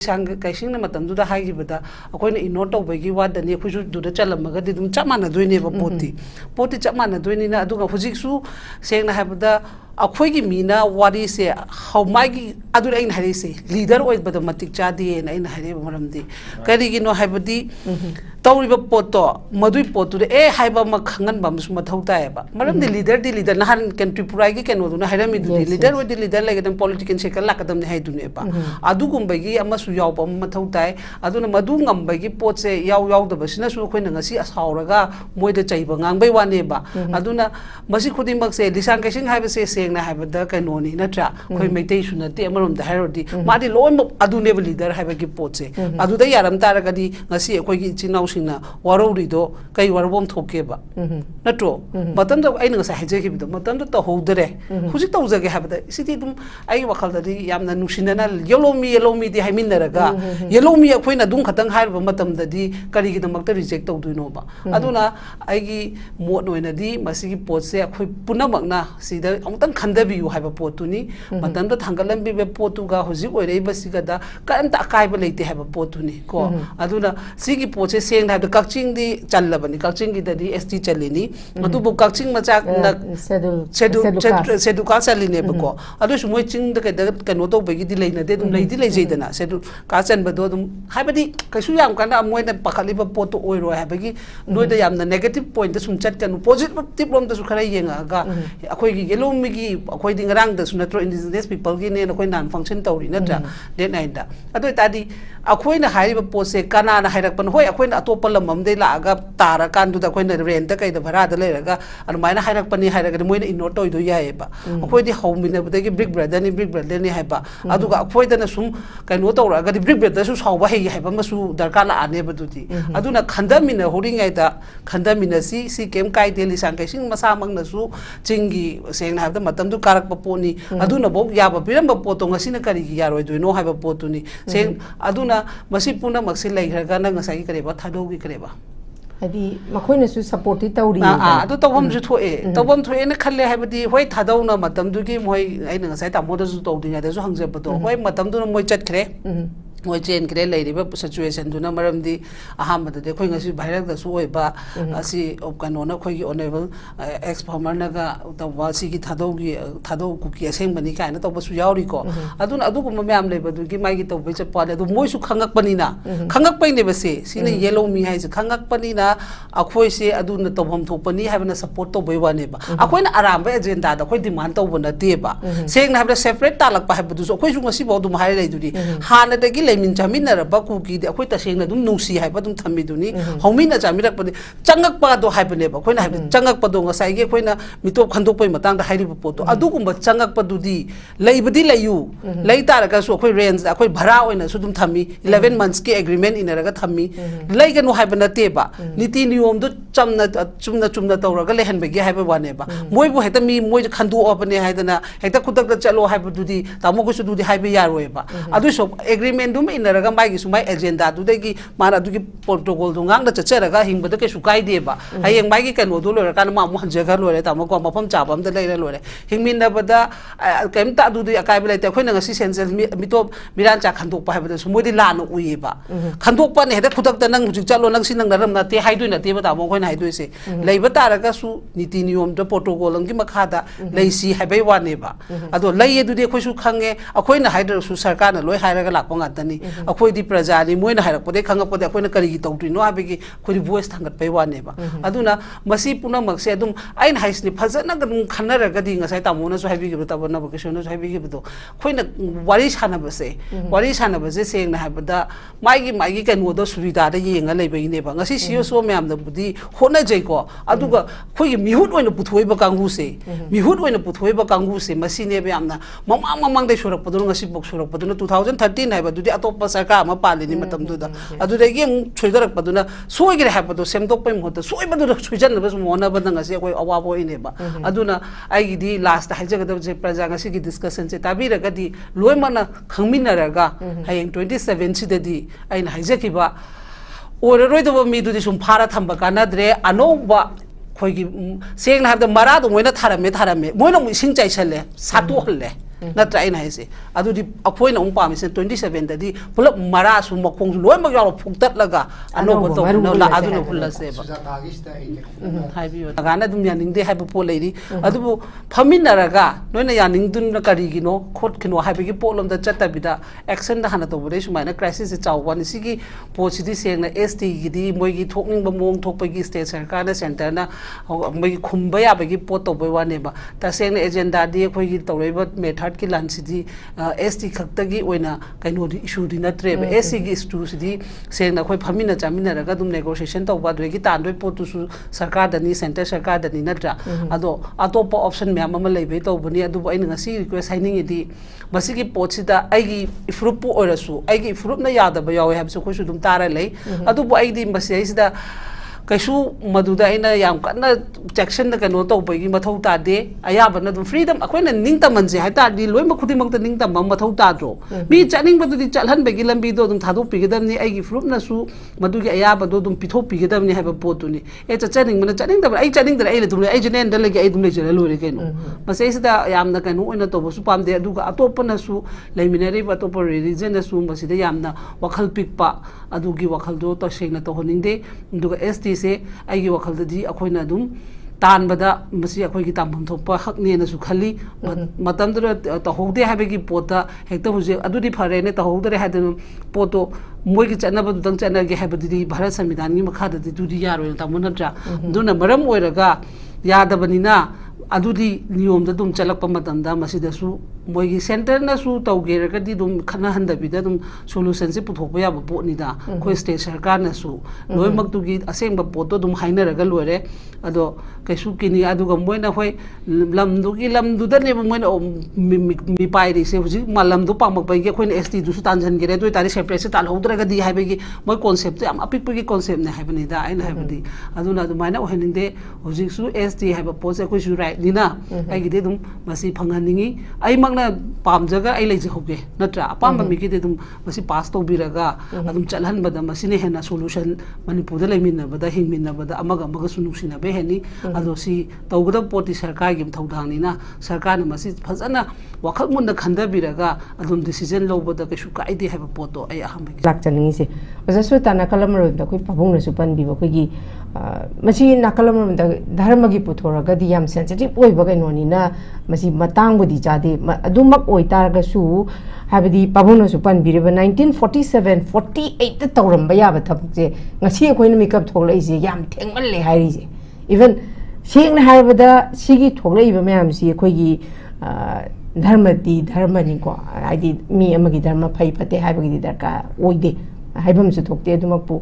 Kaising Matamduda Hagibada, according in not obey what the Nekushu do the Chalamaga did Chamana doing a poti. Poti Chamana doing in a Duga Fujixu, saying I have the Akwegi Mina, what is a how Maggie Adurain Harisi, leader with but the Matic Chadi and in Harimamdi. Karigino Habadi, Tauriba Poto, Madui Poto, the A Hiba Makangan Bams Matotaiba. Madam the leader, Nahan can Tripuragi can do Harami, the leader with the leader like them political shake a lack of them Hadunepa. Adugumbagi, a masu yaw Matautai, Aduna Madungam Bagi Pots a yaw the Basina Quinasi as Hauraga, Moida Chaibang by one neighbor. Aduna Masikudimak say, Lisan Kashing have say, I have a dark and only Natra, meditation at the Emerald, the Herodi, Madi Loam Adune leader have a gipote. Aduda Yaram Taragadi, Nasi, a Quaki Chinausina, Warorido, Kai Warwom Tokeba. Natro, Matam the Ainas I him, the Matam the whole day. Who's it those have the city? I wakal the Yamna Nushina, yellow me, the Haminaraga, yellow me a queen, a dunkatan high Matam the D, Karigi the Makta reject of Dunoba. Aduna, Igi Mono in a D, Masiki Pose, Punamagna, see the Kandabi you have a potuni, Madame the Tangalam be a Portuga, who's you were able to get the current archival to have a potuni. Go. Aduna, Sigi Poche saying that the catching the Chalabani, catching the ST Chalini, Matubu catching Machak Sedu Casalini Bako. Others watching the Canoto Begi delay, they don't lay delay Zedana, said Casan Badodum, Habadi, Kasuyam Kana, when the Pakaliba Porto Oiro Habagi, no, they am the negative point, the Sumchat can positive from the Sukarayanga, a yellow Migi. According around the Sunatro indigenous people gain a coin and function Tori Natra, then Ida. Ado Tadi, a coin a high pose, Kana, Hirapan, Hoy, a coin a topalamum de Laga, Tara, can do the coin and rent, the Varada Lega, and mine Hirapani Hiragan in Noto do Yaeba. A coin the home in the big bread, then big bread, then Heba. Aduga, a coin and assume Canoto, I got the big bread, that's how I have a Masu, Darkala, and never do. Aduna Kandamina holding Ida, Kandamina see came Kai Daily Sankashing Masamang Nasu, Chingi, saying have the Matam to Karak Paponi, Aduna Bob Yaba, Piramba Potong, a Sinakari Yaro, do no have a potuni, saying Aduna, Masipuna Maxilla, Hagana, Sakareba, Tadogi Kreba. Hadi Makoinasu supported Tauri. Do the one to a, the one to any Kale have the white Hadona, Matam to give way, I know, Sata Mothers told the others hung up, but why Matam do no more chat cre? Mochen Lady situation to number of the Ahama, the Queen as you by the Sueba, as he of Canona, Quay honorable, ex Pomanaga, the Wasiki Tadogi, Tado cookie, a same many kind of Yaurico. I don't know, ma'am, labor to give my get of which a part of the Moisu Kangak Panina. Kangak Pan never say, seen a yellow me has a Kangak Panina, a Quasi Aduna Tobom Topani having a support of one neighbor. A quite Aramba agenda, the quite demand over the deba, saying have a separate talak by Habudus, or Quasu Masibo to my lady, Hana the Min Jamina, Bakuki, the Aquita saying that no see Habatum Tamiduni, Homina Jamira, but Changak Pado Hypeneba, when I have Changak Padonga Saige, when a Mito Kandopo Matanga Haripoto, Adukum, but Changak Padudi, Labadilla you, later Gaso, Rains, a quite Barao in a Sudum Tami, 11 months agreement in a Ragatami, like no Habanateba, Nitinium, Chumna Toraga, Lehenbegi, have a one neighbor. Moibu had me, Moy can do open a Hadana, Hetakuta Chalo Habudi, Tamogo to do the Hybayarweba. Adusho agreement in the Ragamai my agenda to the Maraduki Portugal to Nanga Cheraga, him but the Keshukai deba. I am Maggie can do a Kanama Jagalo, Tamako from Chabam, the later Lore. He mean Nabada, came to do the Akabilate, when assistance Mito Mirancha Kanto Pavas, Modilan Uiba. Kantopan had put up the Nang Jalo Naxin and Ramna, I do in a table when I do say. Labor Taragasu, Nitinium, the Portugal, and Gimakada, Lacy, Habe one neighbor. Ado lay to the Kushu Kange, a coin hydro Sarkana, Loy Haragalapongatani. A quite Prazani, Moina Harapo, come up with a Quinacari to no Abigi, could voice Tangat pay one neighbor. Aduna, Masipuna Maxedum, I Heisnip, Hazanagan Canara Gading as I tamona so heavy with our Navacation, heavy with Queen what is Hanabase? What is Hanabase saying Habada? Maggie can would those with other ying a labor in neighbor. As she so ma'am the Budi, Hona Jaco, Aduga, Quay Mihut when a Putweba Kanguse, Mihut when a Putweba Kanguse, Massine Biamna, Mamma among the Shura Podona Sipok Shura Podona 2013, I would do the Atopasaka, Mapali, Matam Duda. Adu again, Trader Paduna, so I get happen to send up him, so I better Sujan was one of them as a way of our neighbor. Aduna, I did last Hijaga of the Prazangasiki discussion, Tabira Gadi, Luemana, Kaminaraga, I in 27 City, I in Hijakiba, or a right over me to this Paratambakana, Dre, Anova. Saying have the Marado when a Tarame, when we sing Jaisale, Satu Hole. नत्र अꯩꯅ हाइसे अदुदि अखोइना उम पामिसे 27 ददि pull-up मरा सु मखोंग लोइमक याव फुक्ततलगा अनोब तो ला अदुना फुल्लसे हाइबियो गाना दुम यानिंगदे HYBE पो लेरि अदुबु फमिनरगा नोइना यानिंगदुन करिगिनो खोटखिनो हाइबगी पोलमदा चतबिदा action दा हाना तोबदे सुमाइना crisis चाववानि सिगी पोसिदि सेंगना ST गिदि मोइगी थोकनिंग मोंग थोकपगी state सरकार ना सेंटर ना मोइगी खुंबा याबगी पोत तोबय वानेबा तसेंगना एजेंडा दि अखोइगी तौरेबा मेथड की लांसिदि एसटी खक्तगी ओइना कैनोदि इशू दि नत्रेबा एससी गी इशू सिदि सेंगना अखोइ फमिना चामिनारगा दुम नेगोशिएशन तौबा दोगी तांदोय पोतुसु सरकार दनि सेंटर सरकार दनि नत्रा अदो अतोप ऑप्शन म्याम अमा लेबे तौबनि अदुबो अइना ngasi रिक्वेस्ट हाइनिंगिदि मसिगी पोटसिदा आइगी इफ्रुप ओरसु आइगी इफ्रुप ना यादबा यावे हाबसु खोसु दुम तारा लै अदुबो आइदी मसिदा कैसु मधुदा अइना याम कन्ना सेक्शन द कनो तौबगी मथौ तादे अयाबना दुम फ्रीडम अखोइना निंगतमनजे हाइतादि लोइम खुदिमक त निंगतम मथौ ताद्रो मी चनिंग बदुदि चलहन बेगी लंबी दो दुम थादो पिगदमनि आइगी फ्रुप नसु मधुगी अयाब दो दुम पिथो पिगदमनि हाइबा पोतुनि ए चनिंग मन चनिंग दब आई चनिंग दर आई दुम आई जनेन दलगे आई दुम लेजर लोरे केनो मसेसिदा यामना कनो ओइना तोबसु पामदे अदुगा अतोपनसु लेमिनरी अतोप रिलीजन नसु मसिदा यामना वखल पिकपा अदुगी वखल दो तसेंगना तोहनिंगदे दुगा एसटी से आइगी वखलदि अखोइना दुम तानबदा मसी अखोइगी तामफम थोपा हकनेनसु खली मतमदुरा तहोदे हाबेगी पोता हेक्ता हुजे अदुदि फरेने तहोदरे हादन पोतो मोइगी चनबदु दंग चनगे हाबदि भारत संविधान की मखाददि दुदि यारोय तामुनत्रा दुना मरम ओइरगा यादबनिना अदुदि नियम द दुम चलक मतमदा मसिदसु मोइगी सेंटर नसु तौगेरगदि दुम खना हंदबिदा दुम सोल्यूशन से पुथोप याब पोनिदा खोइ स्टेट सरकार नसु लोइमक्तुगी असेंब पोतो दुम हाइनरगा लोरे अदो कैसु किनि अदुगा मोइना होय लमदुगी लमदुदने मोइना मि पाइरि से हुजि मलमदु पामकबैगे खोइन एसटी दुसु तानजनगेरे दोय तारि सेपरेट से तालहौद्रगदि हाइबेगी मोइ कॉन्सेप्ट याम अपिकपगी कॉन्सेप्ट ने हाइबनिदा आइना हाइबदि अदुना दुमाइना ओहनिंदे हुजिसु एसटी हाइबा पोसे खोइसु राइट निना आइगिदे दुम मसी फंगनिंगी आई मगना पामजगा आई लेजहोगे नत्रा अपाम मिगिदे दुम मसी पास तौबिरगा अदुम चलहनबदा मसिने हेना सोल्यूशन मणिपुरदा लेमिनबदा हिंगमिनबदा अमगा अमगा सुनुसिना बे हेनी अदो सी तौगदा पोटी सरकार गी थौदांगनिना सरकार न मसी फजना वखल मुन्ना खंदबिरगा अदुम डिसीजन लौबदा कैसु काइदे हाइबा पोतो आई अहमगी लाक्चनिंगी से वजसु ताना कलमरोदा कोइ पाबुंगनसु पनबिबो कोइगी मसी नाकलमरोदा धर्मगी पुथोरगदि याम सेंसिटिव ओइबा कैनोनिना मसी मतांगबुदि जादे अदुमक ओइतारगसु हाबदि पाबुंगनसु पनबिरेबा 1947 48 ता तौरंबा याबा थबजे ngasi अखोइना मेकअप थोलैसे याम थेंगमल्ले हाइरिजे इवन सेंगना हाइबदा सिगी थोलैबा मयामसी अखोइगी धर्मदी धर्मनिको आइदि मी अमगी धर्म फै फते हाइबगी दरका ओइदे हाइबमसु थोकते अदुमकपु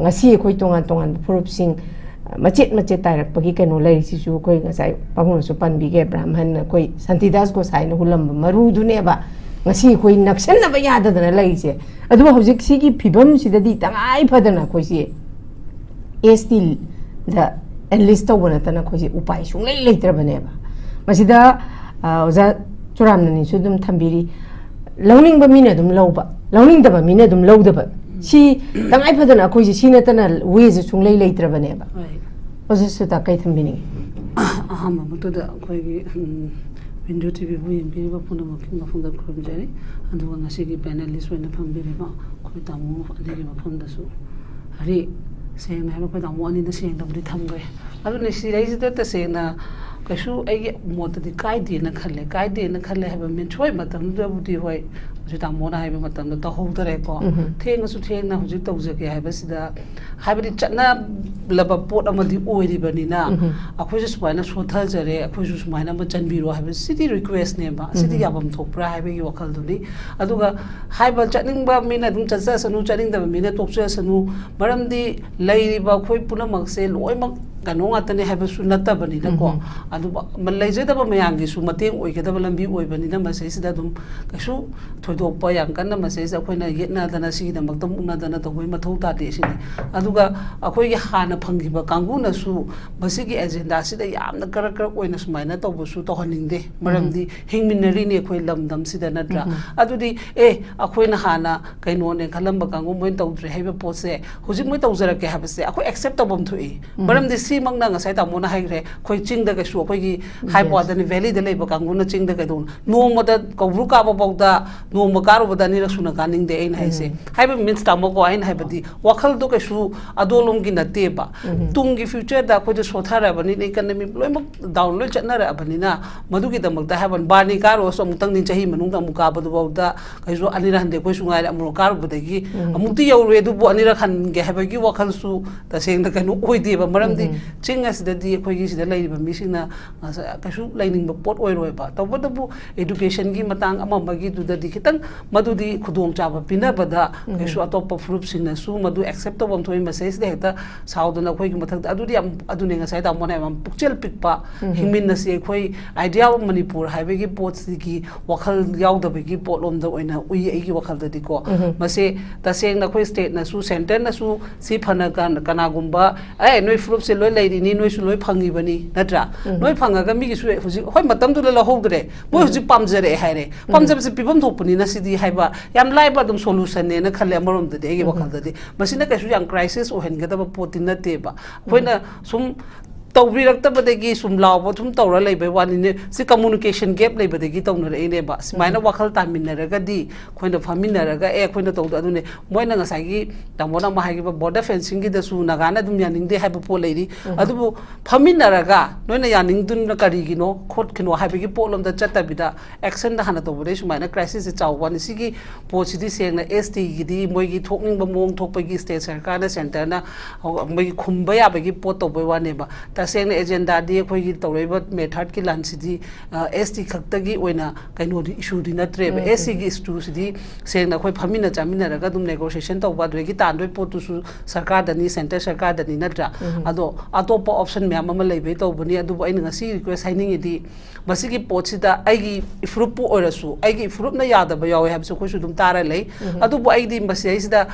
ngasi अखोइ तोंगान तोंगान फुरुपसिंग मचेत मचेत तारकपगी कैनो लैरिसिसु अखोइ ngасai पाबुंगनसु पनबिगे ब्राह्मण अखोइ शांतिदास गोसाइना हुलम मरुदुनेबा ngasi अखोइ नक्सनबा याददना लैसे अदु हौजिक सिगी फिबम सिददि तंगाइ फदना अखोइसि एसटी द एनलिस्ट तौबनतना अखोइसि उपाय सुंगलै लेत्रबनेबा मसिदा ओजा चुरामननि सुदुम थंबिरी लौनिंग मीना दुम लौबा लौनिंग दबा मीना दुम लौदबा सी तंगाइ फदना अखोइसि सिनतना वेज सुंगलै लेत्रबनेबा ओजा सुता कै थंबिनी अहम मतुदा अखोइगी विंडो टीवी बु यंबिरिबा पुनमखि मफुंदा खुरमजरी अदुगा ngasiगी पैनलिस्ट वना फंबिरिबा खोइ तामु अदिगी मफुंदसु हरि सेंना हाबा खोइ तामु अनिदा सेंदबदि थमगय अदुने सिराइजिदा तसेना कैसु आइगे मोतदि काइदेना खल्ले हाबा मिनछोय मतमदबुदि होय तामोना हाबा मतमदा तहौदरेको थेंगसु थेंगना हुजि तौजगे हाबसिदा हाबदि चना लब पोट अमदि ओइरिबनिना अखोइसु सुमाइना सोथजरे अखोइसु सुमाइना म चनबिरो हाबा सिटी रिक्वेस्ट नेबा सिटी याबम थोकप्रा हाबगी वखलदुनि अदुगा हाबा चनिंगबा मिना दुम चससनु चनिंगदबा मिना तोक्ससनु मरमदि लैरिबा खोइ पुनमकसे लोइमक कनोंगातने हाबसु नत्तबनिना अदु मलैजदब मयांगिसु मतेंग ओइगदब लंबी ओइबनिना मसेसिदा दुम कैसु थोइदोपा यां कन्ना मसेस अखोइना येतनादना सिगिदा मक्तम उनादना तोइ मथौ तादे सिनि अदुगा अखोइगे हाना फंगिबा कांगुनसु मसिगी एजेंडा सिदा यामना करकर ओइना सुमाइना तौबसु तोहनिंगदे मरमदि हिंगमिनरीने अखोइ लमदम सिदा नद्रा अदुदि अखोइना हाना कैनोने खलंबा कांगु मोइन तौद्रे हाइबा पोसे हुजि मोइ तौजरके हाबसे अखोइ एक्सेप्ट तबम थोइ मरमदि सी मंगना ngasai tamona haigre khoi chingda ka su khoi gi hai boda ni valley de leiba kanguna chingda ka don no moda kobru ka ba bauda no ma karu bada ni rasuna ka ning de ein haise haiba means tamoko ain haibadi wakhal do ka su adolom gi nate ba tung gi future da khoi de sothara bani economy loimak down loi chatna ra bani na madu gi damak da haban bani karo so mutang ni chahi manung da muka ba do bauda kai so anira hande khoi sungai amro karu bada gi amukti yawre du bo anira khan ge haiba gi wakhal su ta seng da kanu oi de ba maram di chingas da di khoi gi sida lai ba mi singna ka su laining ba pot oi roi ba to ba bu education gi matang ama magi du da di kitang madu di khudong cha ba pina ba da kai su atop fruit singna su madu accept bom thoi message de ta saudana khoi gi mathak adu di am adu ne ngasai ta mona am pukchel pikpa hingmin na se khoi idea of manipur haibe gi pot gi wakhal yaw da gi pot lom da oina ui ai gi wakhal da di ko mase ta seng na khoi state na su center na su si phana kan kana gumba ai noi fruit se loi lai ni noi su loi phangi bani natra noi phanga ga mi gi su huji hoi matam du la hogre moi huji pamjare haire pamjab se pibam thopuni na sidi haiba yam lai ba dum solution ne na khale amarom de gi wakhal da di masina ka su yang crisis o hen ga da potin na te ba hoina sum tawri rakta badagi sum law bo thum tawra lei bai wani ne si communication gap lei badagi tawna re ne ba smaina wakhal tamin na ga di khoina famin na ga e khoina tawdu adu ne moina nga sai gi tamona ma hai gi border fencing gi da su na ga na dum yaning de hai po lei ri adu bu famin na ga noina yaning dun na kari gi no khot khino hai gi po lom da chatta bida action da hana tawre smaina crisis se chaw wani si gi po si di seng na ST gi di moi gi thokning ba mong thok pa gi state sarkar na center na moi khumba ya ba gi po to bai wani ba taseng agenda di khoi gi tawreba method ki lan sidi ST khakta gi oina kaino di issue di natre ba SC gi issue sidi seng na khoi phamina chamina raga dum negotiation tawba doi gi tan doi potu su sarkar dani center sarkar dani natra ado atopa option me ama leibe tawbani adu aina ngasi request haining idi masigi potsida aigi ifrup pu orasu aigi ifrup na yada ba yawe habsu khoi su dum tara lei adu bu aigi masi sida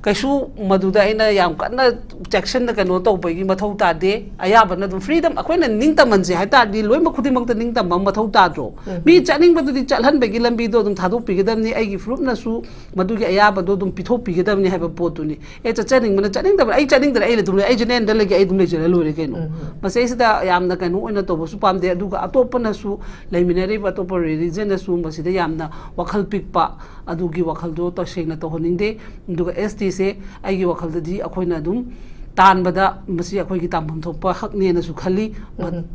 kaisu maduda ina yam kana section na kano to bai mathau ta de aya bana dum freedom akoina ningta manje haita di loi ma khudi makta ningta ma mathau ta dro mi chaning badu di chalhan be gi lambi do dum thadu pi gedam ni ai gi fruit na su madu gi aya ba do dum pitho pi gedam ni haba potu ni e chaning mana chaning da ai chaning da ai le dum ai jenen da le gi ai dum le jere lore keno ma sei sida yam na kanu oina to su pam de adu ga atop na su leiminari ba to religion na su ma sida yam na wakhal pikpa adu gi wakhal do to seng na to honing de ndu ga ST se ai wakhal da di akoina dum tan bada masi akoi gi tamam thopa hak ne na su khali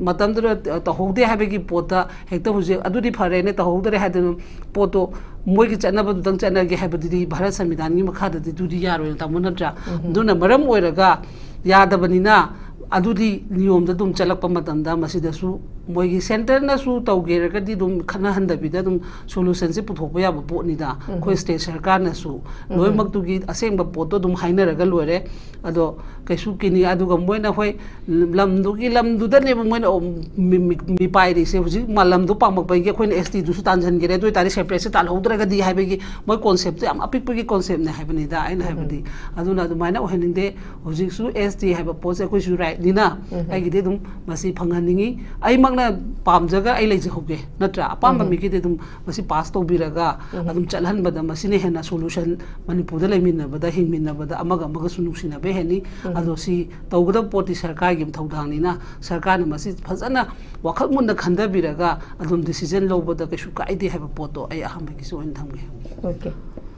matam dra ta hogde habe gi pota hekta huje adu di phare ne ta hogdare ha den poto moi gi chana ba dang chana gi habe di bharat sambidan gi makha da du di yaro ta monatra duna maram oiraga yada banina adu di niyom da dum chalak pa matam da masi da su moi gi center na su tawge ra di dum khana handa bi da dum solution se puthok ba ya ba bo ni da khoi state sarkar na su loi mak tu gi aseng ba poto dum haina ra ga lore ado kaisu kini adu ga moina hoi lam du da ne moina mi pai ri se huji malam du pang mak pai ge khoin ST du su tan jan ge re doi tari separate tal hodra ga di hai be gi moi concept am apik gi concept ne hai bani da ai na hai bani adu na du maina ohening de huji su ST hai ba pose khoi su right dina ai gi de dum masi phanghaningi ai makna pam jaga ai leje hoge natra apam ba mi ki de dum masi pass to biraga adum chalhan bada masi ne hena solution manipur da lemin na bada hingmin na bada amaga sunuksi na be heni ado si tawgada poti sarkar gi thaudang ni na sarkar na masi phajana wakhal mun na khanda biraga adum decision lo bada ka shu ka ide have poto ai aham gi so in thamge. Okay,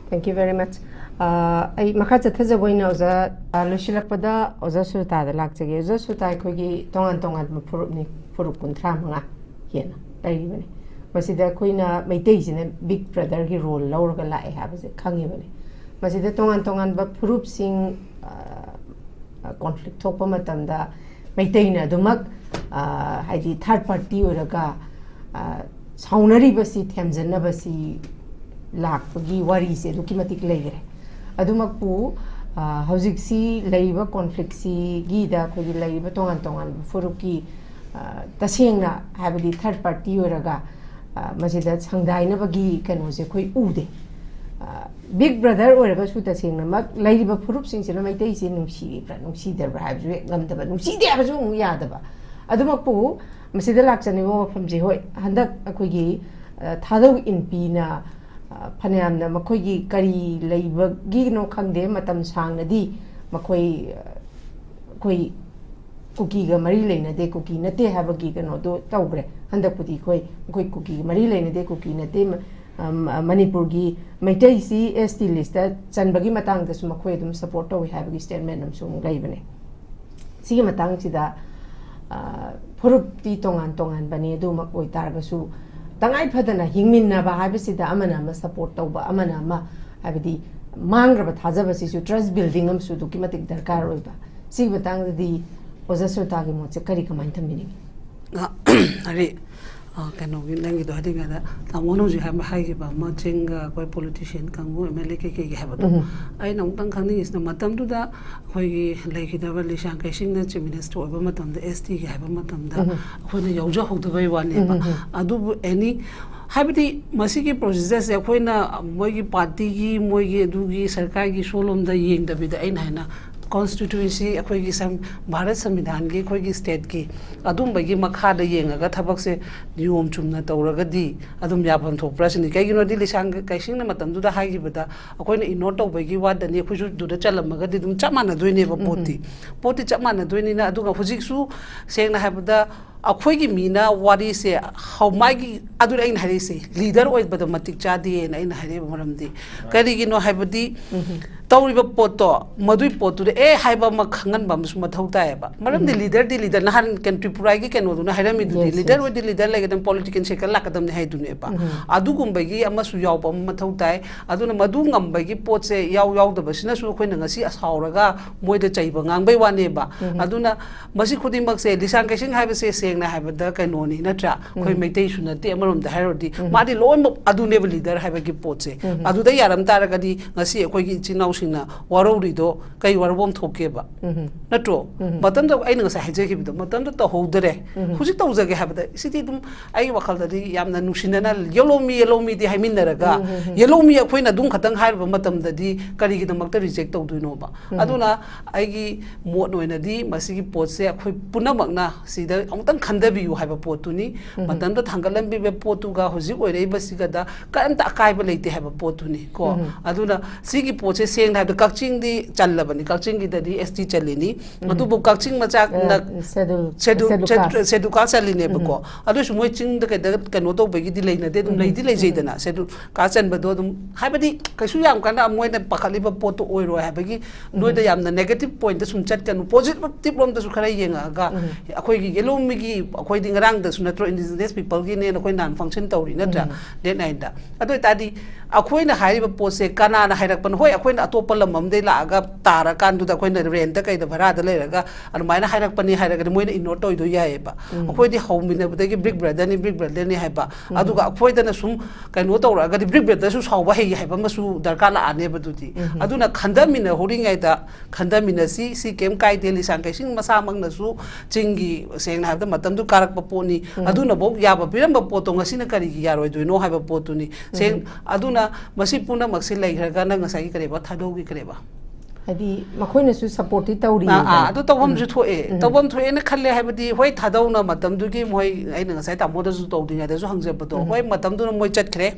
thank you very much. ai makha chatha boina oza loshilak pada oza su ta da lak chege oza su ta khoi gi tongan furup ni furup kunthra manga hena dai bane masida khoina meitei sine big brother gi role laur ga la ha ba se khangi bane masida tongan ba furup sing conflict thokpa matam da meitei na dumak haidi third party oraga saunari basi themjana basi lakpagi wari se duki matik leire adumakpu hauzik si leiba conflict si gida khoi leiba tongan furuki tasengna habidi third party oraga masida sangdaina bagi kano se khoi ude big brother oraga su tasengna mak leiba furup sing sina maitei se nungsi pra nungsi debra habju ngamdaba nungsi de habju yadaba adumakpu masida lakchani mo famji hoi handak akhoi gi thadau inpi na Panamna Makoyi Kari Labor Gino Kangde Matam Sang Nadi Makoi कुकी मरी लेने cookie नते है कनो तौग्रे हंदपुदी कोई cookie मरी लेने cookie नते Manipur की मैटई सी ST list चनबगी Matang मखोई support तौई है स्टेटमेंट लेबने सिगी मतंग सिदा फुरुपती तोंगान तोंगान बने तारगसु तंगाई फदना हिंगमिन्नबा हाबसिदा अमना अमा सपोर्ट तौबा अमना अमा हाबदी मांग्रब थाजबसिसु ट्रस्ट बिल्डिंग अमसु दुकी मतिक दरकार होइबा सिगी मतंगदी ओजा सोतागी मोचे करी कमाइन थमिनी अरे कनो नंगी दो हदिंगा तामोनो जी हम हाई बा मचिंगा कोई पॉलिटिशियन कांगो MLA के हाबदो आई नंगतंग खंनी इसना मतम दुदा खोई लेखिदबा लिशांग कैसिंग न चीफ मिनिस्टर ओबा मतम द ST के हाबा मतम दा खोने यौजा होदबई वाने बा अदु एनी हाबदी मसी के प्रोसेस से खोइना मोगी पार्टी की मोगी दुगी सरकार की सोलोम द येंग दबिदा आइन हैना कॉन्स्टिट्यूएंसी अखोई सम भारत संविधान की अखोई स्टेट की अदुमबगी मखादा येंगा थबक से नियम चुमना तौरगदी अदुम याफम थोप्रसनि कैगिनोदि लिसांग कैसिंग मतमदुदा हागिबदा अखोइना इग्नोर तौबगी वादनी अखोइसु दुदा चलमगदी दुम चमाना दोइनेबा पोती चमाना दोइनिना अदुगा हुजिकसु सेंगना हाबदा अखोई मीना वारी से हौमागी अदुर अइन हरिसे लीडर ओइबद मतिक चादी एना इन हरे मरमदी करिगिनो हाबदी तौरिबा पोतो मदुई पोतुदे ए हाइबा म खंगन बम सु मथौ तायबा मरमदी लीडर नहान कंट्री पुराई की केनो दुना हाइरमी दुदी लीडर ओदि लीडर लेगदम पॉलिटिकल सेकल लाकदम ने हाइदुनेबा अदुगुंबगी अमसु यावबा मथौ ताय अदुना मदु ngambagi पोतसे याव दबसिना सु खोइना ngasi असावरगा मोइदा चैबा ngangbay वानेबा अदुना मसी खुदिमक से लिसांग कैसिंग हाइबसे सेंगना हाइबदा कैनोनी नत्रा खोइ मैतै सुनते अमरमदा हाइरोदी मादि लोइम अदुनेबा लीडर हाइबगी पोतसे अदुदा यारम तारगदी ngasi अखोइगी चिनाउ सिंना वारोरिदो कई वारबोम थोकेबा नत्रो मतम दो आइन ngasa हाइजेखिबदो मतम दो तहोदरे हुजि तौजगे हाबदा सिति दुम आई वखलदि यामना नुसिनना येलोमी दि हाइमिनरगा येलोमी अखोइना दुम खतंग हाइरबा मतम ददि करिगि दमक्ता रिजेक्ट तौदुइनोबा अदुना आइगी मोड ओइनदि मसिगी पोतसे अखोइ पुनमकना सिदा अमतंग खंदबियु हाइबा पोतुनी मतम दो थांगलंबि बे पोतुगा हुजि ओइरेबा सिगदा करंता अकाइबा लेते हाइबा पोतुनी को अदुना सिगी पोतसे सेंग हाइबदा कक्चिंग दि चल्लबनि कक्चिंग गी ददि ST चलिनी अदुबु कक्चिंग मचाक न सेडु का चलिने बको अदुसु मोइ चिंग द कनो तौबगी दि लेनदे दुम लेदि लेजेदना सेडु का चनबदो दुम हाइबदि कैसु याम काना मोइना पखलिबा पोतो ओइरो हाइबगी नोइदा यामना नेगेटिव पॉइंट द सुम चटकनु पॉजिटिव रोम द सु खरा येंगागा अखोइगी येलोमिगी अखोइदि ngरang द सु नत्रो इंडिजिनस पीपल गी ने अखोइ नान फंक्शन तौरी नत्रा डेट नाइन दा अदोइ तादि अखोइना हाइबा पोसे कानाना हाइरकपन होय अखोइना अतोप लममदे लागा तारा कानदुदा अखोइना रेंट कई द भरादा लेरगा अदुमाइना हाइरकपनि हाइरगदि मोइना इग्नोर तौइदो यायबा अखोइदि हौमिनबदगी बिग ब्रदर नि हाइबा अदुगा अखोइदना सुम कैनो तौरगदि बिग ब्रदर सु सावबा हे हाइबा मसु दरकार लाने बदुदि अदुना खंदमिना होरिङाइदा खंदमिना सी केम काइदे लिसांग कैसिंग मसा मंगनसु चिंगी सेंगना हाइबदा मतमदु कारकपा पोनी अदुना बो याबा पिरंबा पोतो ngasiना करिगी यारोइदुइनो हाइबा पोतुनी सेंग अदुना मसी पुना मक्से लेखरगा न ngसाई करेबा थादोगी करेबा हदी मखोइनसु सपोर्ट तौरी अदु तौबमजु थोए तौबम थोए न खल्ले हाइबदी होय थादौना मतमदुगी मोय आइना ngसाई तामोदसु तौदिङादसु हंजबदो होय मतमदुना मोय चटखरे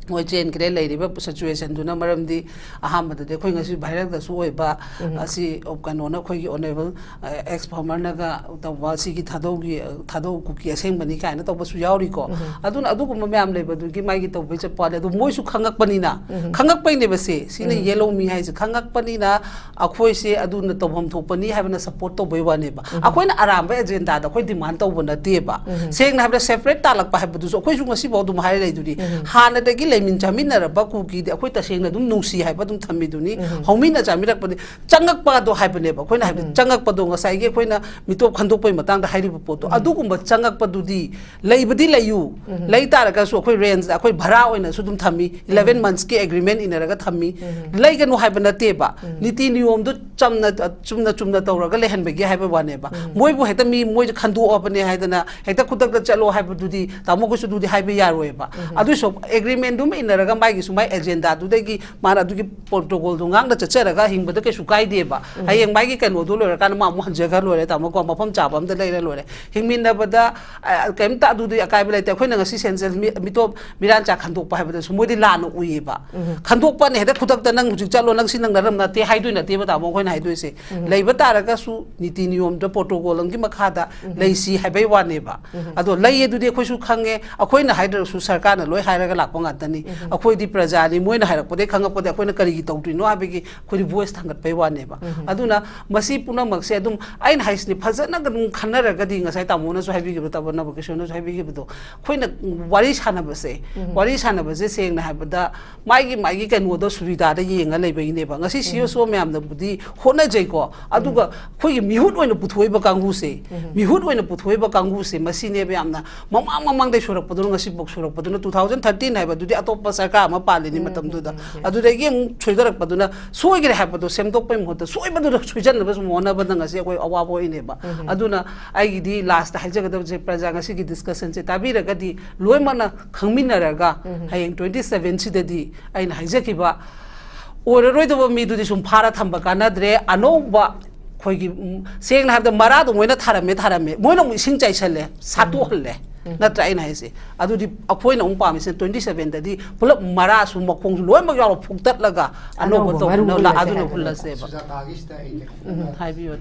मोय चेन क्रे लेरिबा सिचुएशन दुना मरमदी अहामददे खोइ ngasi भाइरल दसु ओइबा असि कनोना खोइ ऑनरेबल एक्स फार्मर नगा तवा सिगी थादौ कुकी असेंबनी काइना तौबसु यावरिको अदुना अदुगुम म्याम लेबदुगी मागी तौबै चपाले अदु मोयसु खंगकपनिना खंगकपैने बसे सिने येलो मी हाइज खंगकपनिना अखोइसे अदुना तौबम थोपनी हाबना सपोर्ट तौबै वानेबा अखोइना आरामबा एजेंडा द खोइ डिमांड तौबना देबा सेंगना हाबदा सेपरेट तालकपा हाबदुसु अखोइसु ngasi बाउ दुम हाइ लेदुदी हानदगी लेमिन चामिनरबा कुकी दे अखोइ तसेंगना दुम नुसी हाइबा दुम थमिदुनी हौमिना चामिरकपदि चंगकपा दो हाइबनेबा अखोइना हाइब चंगकपदो ngसाइगे अखोइना मितोप खंदोपै मतंग हाइरिबा पोतो अदुगुम्बा चंगकपदुदी लेइबदी लेयु लेइतारगसु अखोइ रेंज अखोइ भरा ओइना सु दुम थमी 11 मंथ्स के एग्रीमेंट इनरगा थमी लेइगनु हाइबा नतेबा नीति नियम दु चुमना तौरगा लेहनबगी हाइबा वानेबा मोइबु हेता मी मोइ खंदो अपने हाइदना हेता खुतक चलो हाइबदुदी तामोगसु दुदी हाइबा यारोएबा अदुसो एग्रीमेंट दुम इनरगा माई की सुमाई एजेंडा दुदेगी माना दुगी प्रोटोकॉल दु ngang da chacharaga hingba da kesu kai de ba hayeng mai gi kanu du lore kan ma mo hanjaga lore ta mo ko mafam chabam da leira lore hingmin da bada kem ta du akai bele ta khoina ngasi sensel mi to miran cha khandok pa habada su modi la no ui ba khandok pa ne da khudak da nang hujik chalo nang sin nang ram na te haidui na te ba ta mo khoina haidui se leiba ta raga su niti niyom da protocol ang gi makha da leisi haibai wa ne ba ado lai du de khoi su khange akhoina haidar su sarkar na loi hairaga lakpa ngata ni akhoi di praja ni moina hairak pode khanga pode akhoina kari gi tawtri no abi gi khoi voice thangat pai wa ne ba aduna masi puna mak se adum ain hais ni phajana ga dum khanara ga di ngasai ta mo na su haibi gi ta ba na ba ki na su haibi gi do khoina wari sana ba se seng na habada mai gi kan wo do suida da yenga lei bai ne ba ngasi siyo so myam da budi hona jai ko aduga khoi gi mihut oina puthoi ba kangu se mihut oina puthoi ba kangu se masi ne ba amna mamang dai surak padu ngasi bok surak padu 2013 hai ba dudi atop sarkar ma pali ni matam du da adu de gi choidarak padu na soi gi ha padu semdok pai mo da soi ba du chujan ba mo na ba ngasi koi awa bo ine ba aduna ai gi di last hai jaga da je praja ngasi gi discussion se tabi ra ga di loi mana khangmin ra ga hayeng 27 si dadi aina haijaki ba ororoi do mi du di sum phara thamba kana dre anoba khoi gi seng na da mara do moina tharame moina mu sing chai chale satu holle na trai na ese adu di akhoi na umpa mi se 27 dadi pulap mara su makhong loi ma yaw phuktat laga anoba to no la adu no phulla se ba hai bi